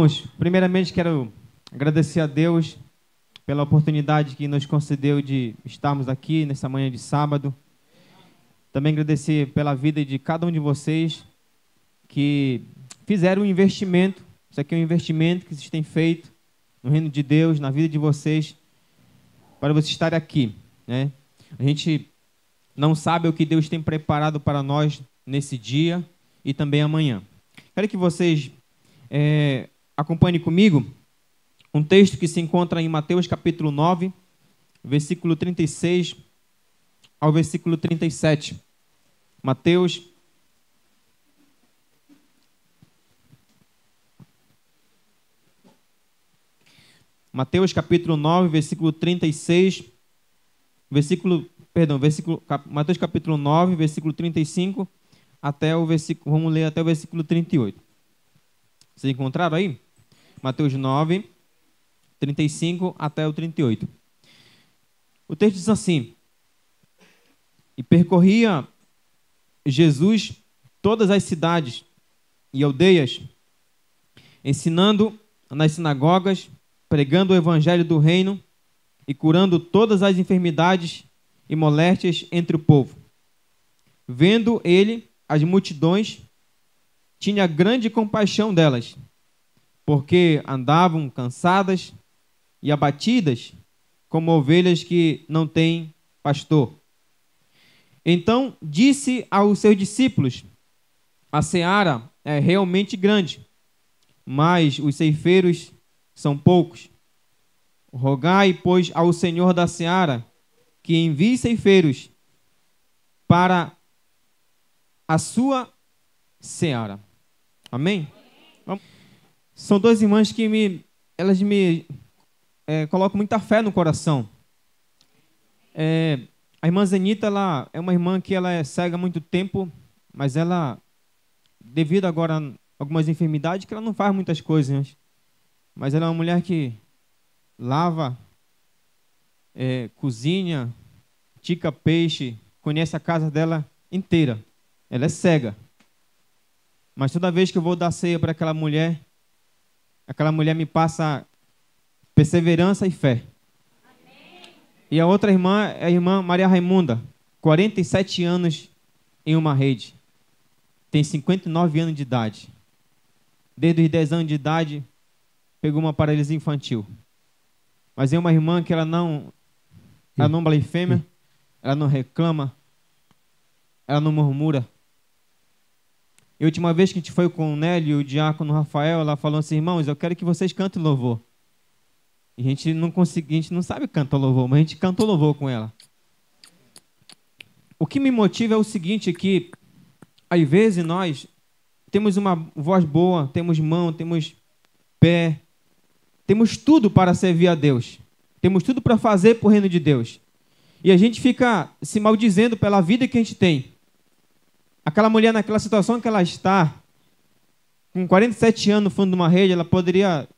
Irmãos, primeiramente quero agradecer a Deus pela oportunidade que nos concedeu de estarmos aqui nessa manhã de sábado. Também agradecer pela vida de cada um de vocês que fizeram um investimento. Isso aqui é um investimento que vocês têm feito no reino de Deus, na vida de vocês, para vocês estarem aqui, né? A gente não sabe o que Deus tem preparado para nós nesse dia e também amanhã. Quero que vocês acompanhem comigo um texto que se encontra em Mateus capítulo 9, versículo 36 ao versículo 37. Mateus capítulo 9, versículo 36, Mateus capítulo 9, versículo 35 até o versículo, vamos ler até o versículo 38. Vocês encontraram aí? Mateus 9, 35 até o 38. O texto diz assim: E percorria Jesus todas as cidades e aldeias, ensinando nas sinagogas, pregando o evangelho do reino e curando todas as enfermidades e moléstias entre o povo. Vendo ele as multidões, tinha grande compaixão delas, porque andavam cansadas e abatidas, como ovelhas que não têm pastor. Então disse aos seus discípulos: A seara é realmente grande, mas os ceifeiros são poucos. Rogai, pois, ao Senhor da seara que envie ceifeiros para a sua seara. Amém? São duas irmãs que elas me colocam muita fé no coração. A irmã Zenita, ela é uma irmã que ela é cega há muito tempo, mas ela, devido agora a algumas enfermidades, que ela não faz muitas coisas, mas ela é uma mulher que lava, cozinha, tica peixe, conhece a casa dela inteira. Ela é cega. Mas toda vez que eu vou dar ceia para aquela mulher me passa perseverança e fé. Amém. E a outra irmã é a irmã Maria Raimunda, 47 anos em uma rede. Tem 59 anos de idade. Desde os 10 anos de idade, pegou uma paralisia infantil. Mas é uma irmã que ela não blasfema, ela não reclama, ela não murmura. E a última vez que a gente foi com o Nélio e o diácono Rafael, ela falou assim: irmãos, eu quero que vocês cantem louvor. E a gente não sabe cantar louvor, mas a gente cantou louvor com ela. O que me motiva é o seguinte, que às vezes nós temos uma voz boa, temos mão, temos pé, temos tudo para servir a Deus. Temos tudo para fazer para o reino de Deus. E a gente fica se maldizendo pela vida que a gente tem. Aquela mulher, naquela situação que ela está, com 47 anos no fundo de uma rede, ela poderia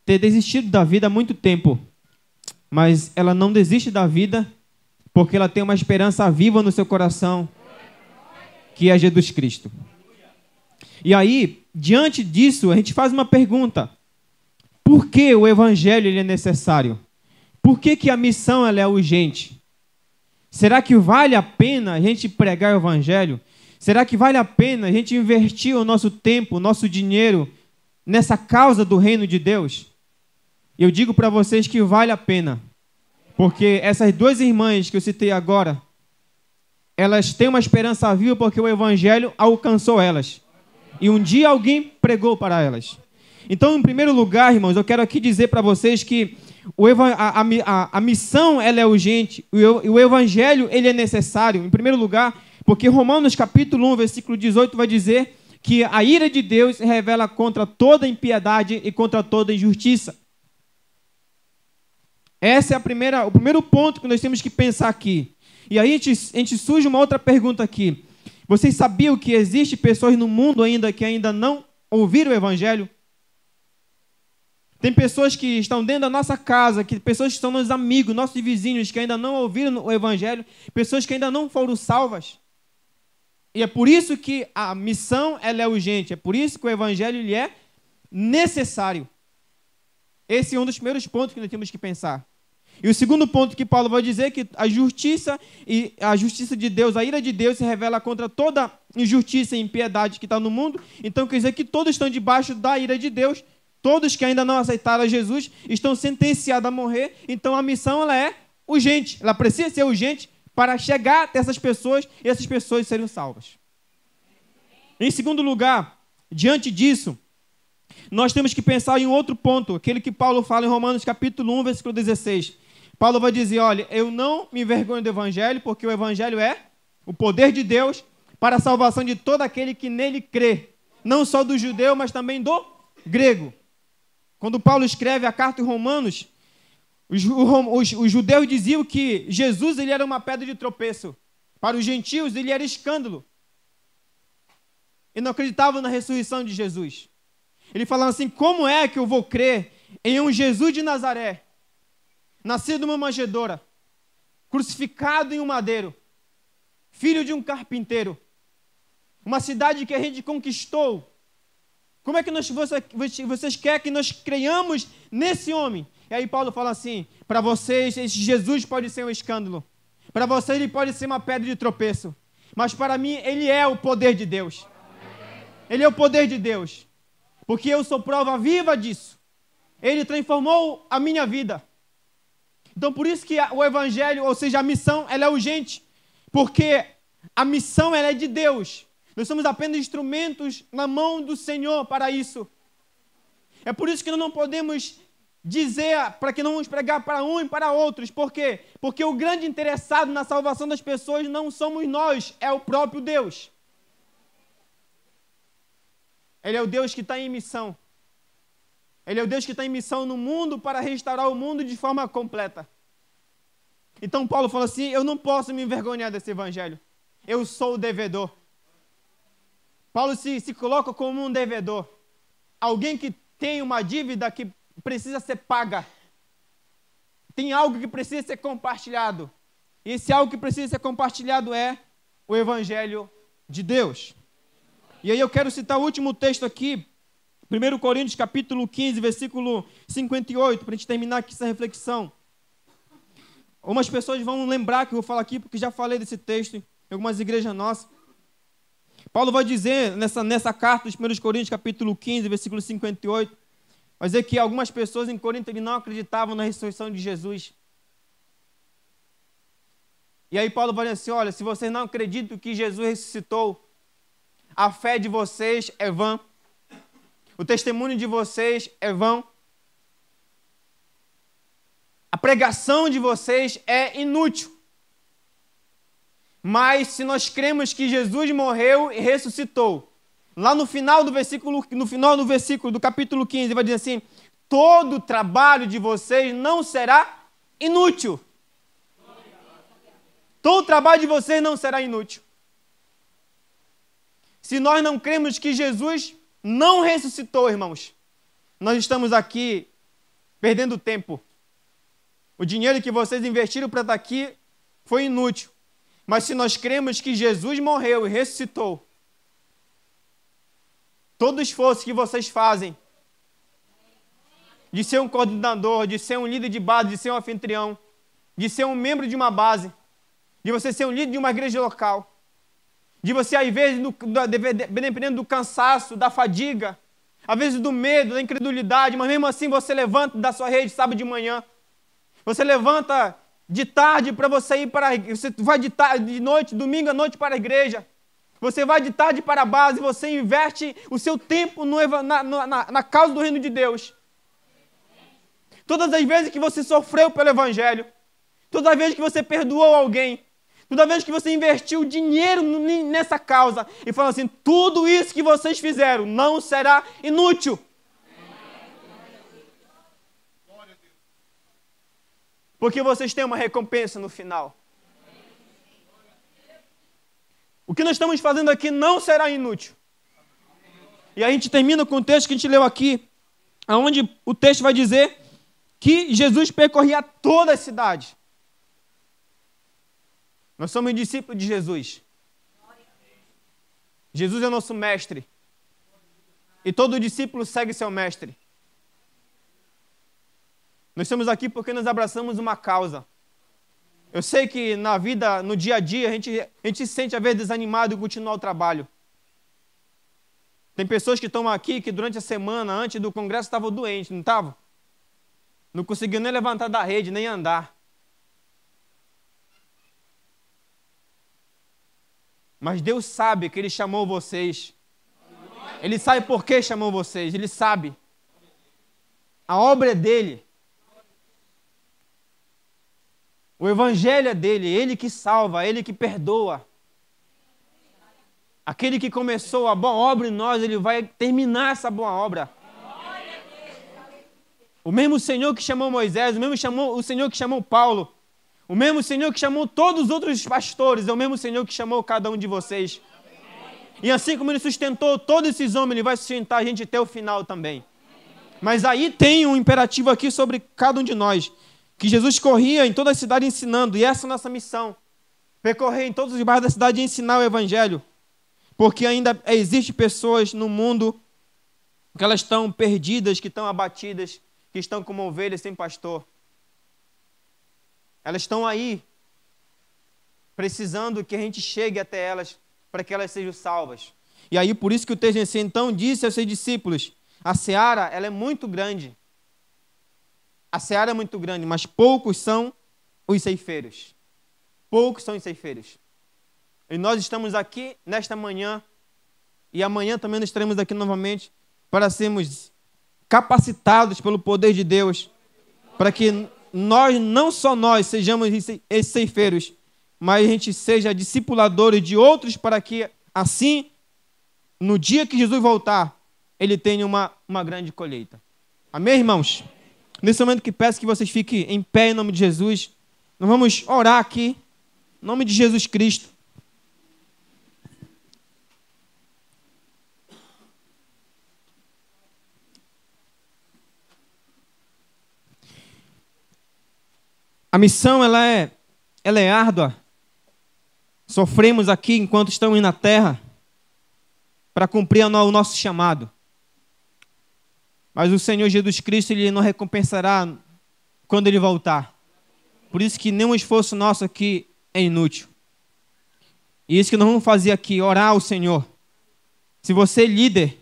ter desistido da vida há muito tempo. Mas ela não desiste da vida porque ela tem uma esperança viva no seu coração, que é Jesus Cristo. E aí, diante disso, a gente faz uma pergunta: por que o evangelho ele é necessário? Por que a missão ela é urgente? Será que vale a pena a gente pregar o evangelho? Será que vale a pena a gente investir o nosso tempo, o nosso dinheiro nessa causa do reino de Deus? Eu digo para vocês que vale a pena, porque essas duas irmãs que eu citei agora, elas têm uma esperança viva porque o evangelho alcançou elas. E um dia alguém pregou para elas. Então, em primeiro lugar, irmãos, eu quero aqui dizer para vocês que a missão ela é urgente, o evangelho ele é necessário, em primeiro lugar, porque Romanos capítulo 1, versículo 18 vai dizer que a ira de Deus se revela contra toda impiedade e contra toda injustiça. Esse é o primeiro ponto que nós temos que pensar aqui. E aí a gente surge uma outra pergunta aqui. Vocês sabiam que existem pessoas no mundo ainda que ainda não ouviram o evangelho? Tem pessoas que estão dentro da nossa casa, pessoas que são nossos amigos, nossos vizinhos, que ainda não ouviram o evangelho, pessoas que ainda não foram salvas. E é por isso que a missão ela é urgente, é por isso que o evangelho ele é necessário. Esse é um dos primeiros pontos que nós temos que pensar. E o segundo ponto que Paulo vai dizer é que a justiça de Deus, a ira de Deus se revela contra toda injustiça e impiedade que está no mundo. Então quer dizer que todos estão debaixo da ira de Deus. Todos que ainda não aceitaram Jesus estão sentenciados a morrer. Então a missão ela é urgente. Ela precisa ser urgente para chegar até essas pessoas e essas pessoas serem salvas. Em segundo lugar, diante disso, nós temos que pensar em um outro ponto, aquele que Paulo fala em Romanos capítulo 1, versículo 16. Paulo vai dizer, olha, eu não me envergonho do Evangelho, porque o Evangelho é o poder de Deus para a salvação de todo aquele que nele crê. Não só do judeu, mas também do grego. Quando Paulo escreve a carta em Romanos, os judeus diziam que Jesus ele era uma pedra de tropeço. Para os gentios ele era escândalo. E não acreditavam na ressurreição de Jesus. Ele falava assim, como é que eu vou crer em um Jesus de Nazaré, nascido numa manjedoura, crucificado em um madeiro, filho de um carpinteiro, uma cidade que a gente conquistou. Como é que vocês querem que nós creiamos nesse homem? E aí Paulo fala assim, para vocês esse Jesus pode ser um escândalo, para vocês ele pode ser uma pedra de tropeço, mas para mim ele é o poder de Deus. Ele é o poder de Deus, porque eu sou prova viva disso. Ele transformou a minha vida. Então por isso que o Evangelho, ou seja, a missão, ela é urgente, porque a missão ela é de Deus. Nós somos apenas instrumentos na mão do Senhor para isso. É por isso que nós não podemos dizer, para que não vamos pregar para um e para outros. Por quê? Porque o grande interessado na salvação das pessoas não somos nós, é o próprio Deus. Ele é o Deus que está em missão. Ele é o Deus que está em missão no mundo para restaurar o mundo de forma completa. Então Paulo fala assim, eu não posso me envergonhar desse evangelho. Eu sou o devedor. Paulo se coloca como um devedor. Alguém que tem uma dívida que precisa ser paga. Tem algo que precisa ser compartilhado. E esse algo que precisa ser compartilhado é o evangelho de Deus. E aí eu quero citar o último texto aqui, 1 Coríntios capítulo 15, versículo 58, para a gente terminar aqui essa reflexão. Algumas pessoas vão lembrar que eu vou falar aqui, porque já falei desse texto em algumas igrejas nossas. Paulo vai dizer nessa carta dos 1 Coríntios capítulo 15, versículo 58, vai dizer que algumas pessoas em Corinto não acreditavam na ressurreição de Jesus. E aí Paulo vai dizer assim, olha, se vocês não acreditam que Jesus ressuscitou, a fé de vocês é vã. O testemunho de vocês é vão. A pregação de vocês é inútil. Mas se nós cremos que Jesus morreu e ressuscitou, lá no final do versículo do capítulo 15, vai dizer assim, todo o trabalho de vocês não será inútil. Todo o trabalho de vocês não será inútil. Se nós não cremos que Jesus não ressuscitou, irmãos, nós estamos aqui perdendo tempo. O dinheiro que vocês investiram para estar aqui foi inútil. Mas se nós cremos que Jesus morreu e ressuscitou, todo esforço que vocês fazem de ser um coordenador, de ser um líder de base, de ser um anfitrião, de ser um membro de uma base, de você ser um líder de uma igreja local, de você, às vezes, dependendo do cansaço, da fadiga, às vezes do medo, da incredulidade, mas mesmo assim você levanta da sua rede sábado de manhã, você levanta de tarde para você ir para, você vai de noite, domingo à noite para a igreja, você vai de tarde para a base, você investe o seu tempo na causa do reino de Deus. Todas as vezes que você sofreu pelo evangelho, todas as vezes que você perdoou alguém, toda vez que você investiu dinheiro nessa causa e falou assim, tudo isso que vocês fizeram não será inútil. Porque vocês têm uma recompensa no final. O que nós estamos fazendo aqui não será inútil. E a gente termina com o texto que a gente leu aqui, onde o texto vai dizer que Jesus percorria toda a cidade. Nós somos discípulos de Jesus. Jesus é o nosso mestre. E todo discípulo segue seu mestre. Nós estamos aqui porque nós abraçamos uma causa. Eu sei que na vida, no dia a dia, a gente se sente às vezes desanimado em continuar o trabalho. Tem pessoas que estão aqui que durante a semana, antes do congresso, estavam doentes, não estavam? Não conseguiam nem levantar da rede, nem andar. Mas Deus sabe que Ele chamou vocês. Ele sabe por que chamou vocês. Ele sabe. A obra é dele. O evangelho é dele. Ele que salva, ele que perdoa. Aquele que começou a boa obra em nós, ele vai terminar essa boa obra. O mesmo Senhor que chamou Moisés, o Senhor que chamou Paulo, o mesmo Senhor que chamou todos os outros pastores, é o mesmo Senhor que chamou cada um de vocês. E assim como Ele sustentou todos esses homens, Ele vai sustentar a gente até o final também. Mas aí tem um imperativo aqui sobre cada um de nós, que Jesus corria em toda a cidade ensinando, e essa é a nossa missão, percorrer em todos os bairros da cidade e ensinar o Evangelho, porque ainda existem pessoas no mundo que elas estão perdidas, que estão abatidas, que estão como ovelhas sem pastor. Elas estão aí, precisando que a gente chegue até elas, para que elas sejam salvas. E aí, por isso que o texto assim, então disse aos seus discípulos, a seara, ela é muito grande. A seara é muito grande, mas poucos são os ceifeiros. Poucos são os ceifeiros. E nós estamos aqui nesta manhã, e amanhã também nós estaremos aqui novamente, para sermos capacitados pelo poder de Deus, para que nós, não só nós, sejamos esses ceifeiros, mas a gente seja discipuladores de outros, para que assim, no dia que Jesus voltar, Ele tenha uma grande colheita. Amém, irmãos? Nesse momento que peço que vocês fiquem em pé em nome de Jesus, nós vamos orar aqui, em nome de Jesus Cristo. A missão, ela é árdua. Sofremos aqui enquanto estamos na terra para cumprir o nosso chamado. Mas o Senhor Jesus Cristo, Ele nos recompensará quando Ele voltar. Por isso que nenhum esforço nosso aqui é inútil. E isso que nós vamos fazer aqui, orar ao Senhor. Se você é líder,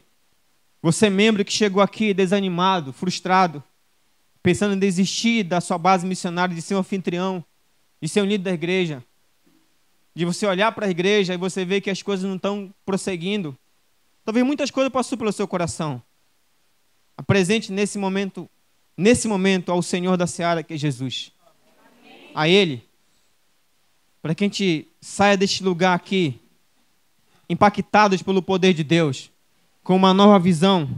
você é membro que chegou aqui desanimado, frustrado, pensando em desistir da sua base missionária, de ser um anfitrião, de ser um líder da igreja, de você olhar para a igreja e você ver que as coisas não estão prosseguindo, talvez muitas coisas passem pelo seu coração. Apresente nesse momento ao Senhor da seara, que é Jesus. Amém. A Ele, para que a gente saia deste lugar aqui, impactados pelo poder de Deus, com uma nova visão,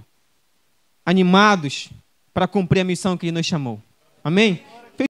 animados para cumprir a missão que Ele nos chamou. Amém?